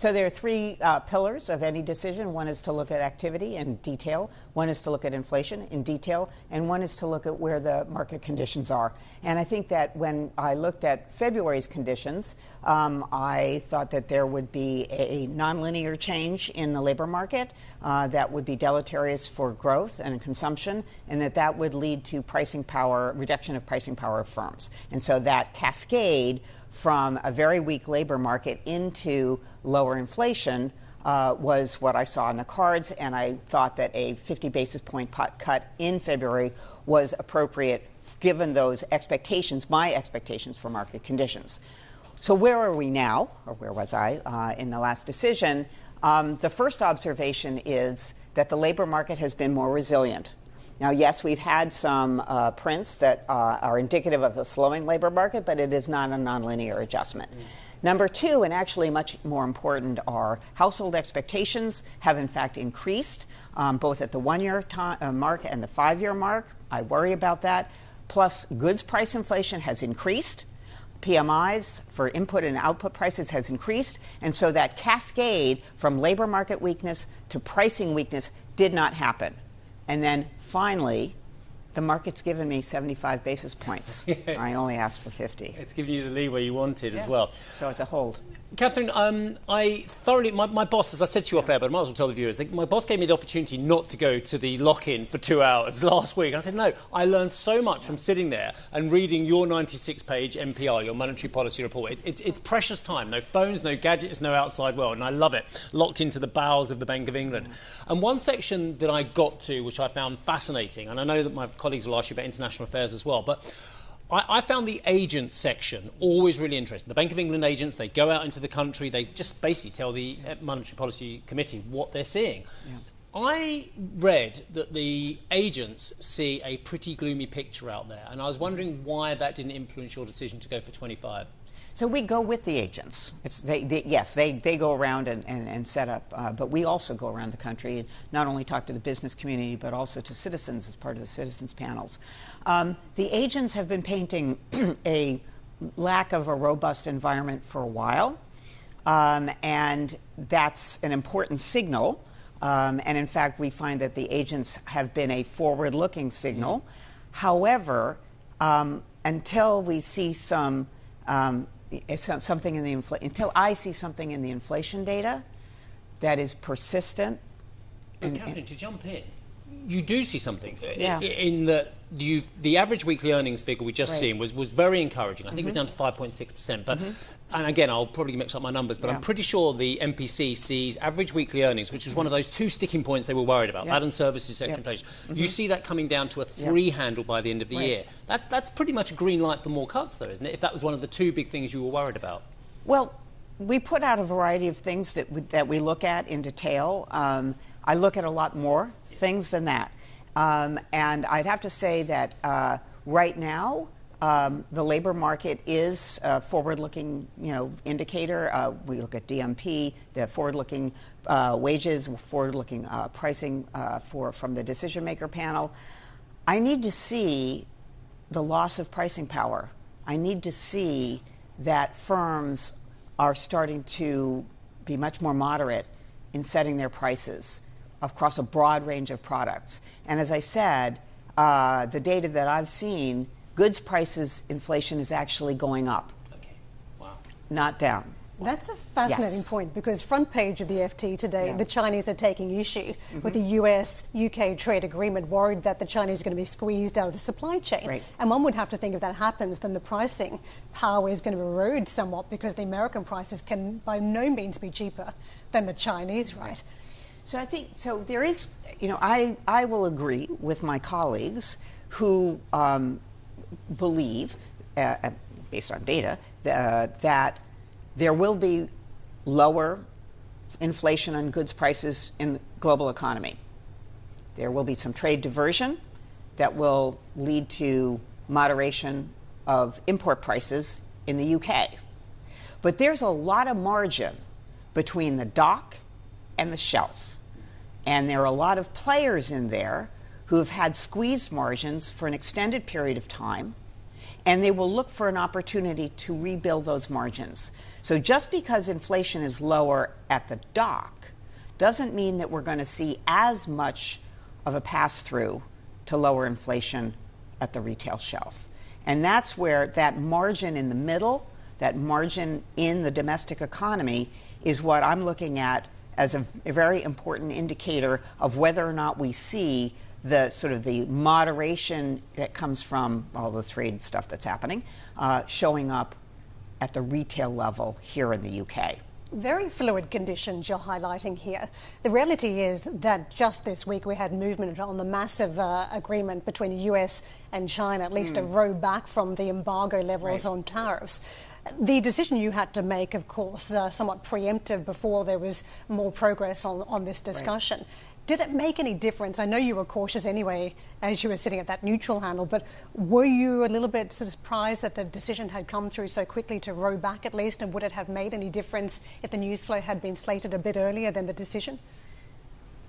So there are three pillars of any decision. One is to look at activity in detail, one is to look at inflation in detail, and one is to look at where the market conditions are. And I think that when I looked at February's conditions, I thought that there would be a nonlinear change in the labor market that would be deleterious for growth and consumption, and that would lead to pricing power, reduction of pricing power of firms. And so that cascade from a very weak labor market into lower inflation was what I saw in the cards, and I thought that a 50 basis point cut in February was appropriate given those expectations, my expectations for market conditions. So where are we now, or where was I in the last decision? The first observation is that the labor market has been more resilient. Now, yes, we've had some prints that are indicative of a slowing labor market, but it is not a nonlinear adjustment. Number two, and actually much more important, are household expectations have in fact increased, both at the 1 year mark and the 5 year mark. I worry about that. Plus, goods price inflation has increased. PMIs for input and output prices has increased. And so that cascade from labor market weakness to pricing weakness did not happen. And then finally, the market's given me 75 basis points. I only asked for 50. It's given you the leeway you wanted as well. So it's a hold. Catherine, I thoroughly, my boss, as I said to you off air, but I might as well tell the viewers, my boss gave me the opportunity not to go to the lock-in for 2 hours last week. And I said, no, I learned so much from sitting there and reading your 96-page MPR, your Monetary Policy Report. It's precious time. No phones, no gadgets, no outside world. And I love it. Locked into the bowels of the Bank of England. And one section that I got to, which I found fascinating, and I know that my colleagues will ask you about international affairs as well, but I found the agents section always really interesting. The Bank of England agents, they go out into the country, they just basically tell the Monetary Policy Committee what they're seeing. I read that the agents see a pretty gloomy picture out there, and I was wondering why that didn't influence your decision to go for 25. So we go with the agents. They go around and set up, but we also go around the country and not only talk to the business community, but also to citizens as part of the citizens panels. The agents have been painting a lack of a robust environment for a while, and that's an important signal. And in fact, we find that the agents have been a forward-looking signal. However, until we see something in the until I see something in the inflation data that is persistent. But Catherine, to jump in, you do see something in that the average weekly earnings figure we just seen was very encouraging. I think it was down to 5.6%. But and again, I'll probably mix up my numbers, but I'm pretty sure the MPC sees average weekly earnings, which is one of those two sticking points they were worried about, that and services sector inflation. You see that coming down to a 3 handle by the end of the year. That's pretty much a green light for more cuts, though, isn't it? If that was one of the two big things you were worried about. Well, we put out a variety of things that we look at in detail. I look at a lot more things than that. And I'd have to say that right now, the labor market is a forward-looking, indicator. We look at DMP, the forward-looking wages, forward-looking pricing from the decision-maker panel. I need to see the loss of pricing power. I need to see that firms are starting to be much more moderate in setting their prices across a broad range of products. And as I said, the data that I've seen, goods prices inflation is actually going up. Okay. Wow. Not down. That's a fascinating point, because front page of the FT today, the Chinese are taking issue with the US-UK trade agreement, worried that the Chinese are going to be squeezed out of the supply chain. And one would have to think if that happens, then the pricing power is going to erode somewhat, because the American prices can by no means be cheaper than the Chinese, right? So I think, there is, I will agree with my colleagues who believe, based on data, that there will be lower inflation on goods prices in the global economy. There will be some trade diversion that will lead to moderation of import prices in the UK. But there's a lot of margin between the dock and the shelf. And there are a lot of players in there who have had squeezed margins for an extended period of time. and they will look for an opportunity to rebuild those margins. So just because inflation is lower at the dock doesn't mean that we're going to see as much of a pass-through to lower inflation at the retail shelf. And that's where that margin in the middle, that margin in the domestic economy, is what I'm looking at as a very important indicator of whether or not we see the sort of the moderation that comes from all the trade stuff that's happening showing up at the retail level here in the UK. Very fluid conditions you're highlighting here. The reality is that just this week we had movement on the massive agreement between the US and China, at least a row back from the embargo levels on tariffs. The decision you had to make, of course, somewhat preemptive before there was more progress on this discussion. Right. Did it make any difference? I know you were cautious anyway as you were sitting at that neutral handle, but were you a little bit surprised that the decision had come through so quickly to row back at least, and would it have made any difference if the news flow had been slated a bit earlier than the decision?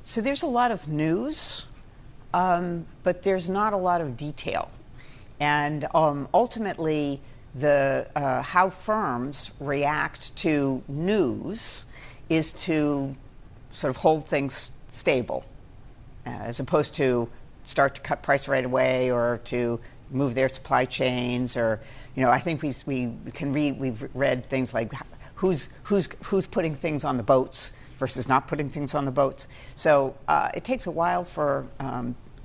So there's a lot of news, but there's not a lot of detail. And ultimately, how firms react to news is to sort of hold things stable, as opposed to start to cut price right away or to move their supply chains. Or, I think we've read things like who's putting things on the boats versus not putting things on the boats. So it takes a while for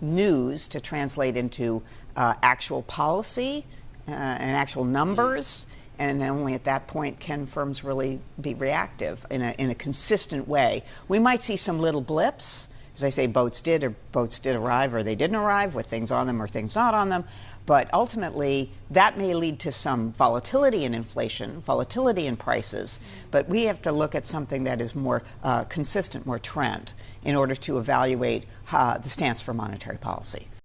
news to translate into actual policy and actual numbers. And only at that point can firms really be reactive in a consistent way. We might see some little blips, as I say, boats did arrive or they didn't arrive, with things on them or things not on them. But ultimately, that may lead to some volatility in inflation, volatility in prices. But we have to look at something that is more consistent, more trend, in order to evaluate the stance for monetary policy.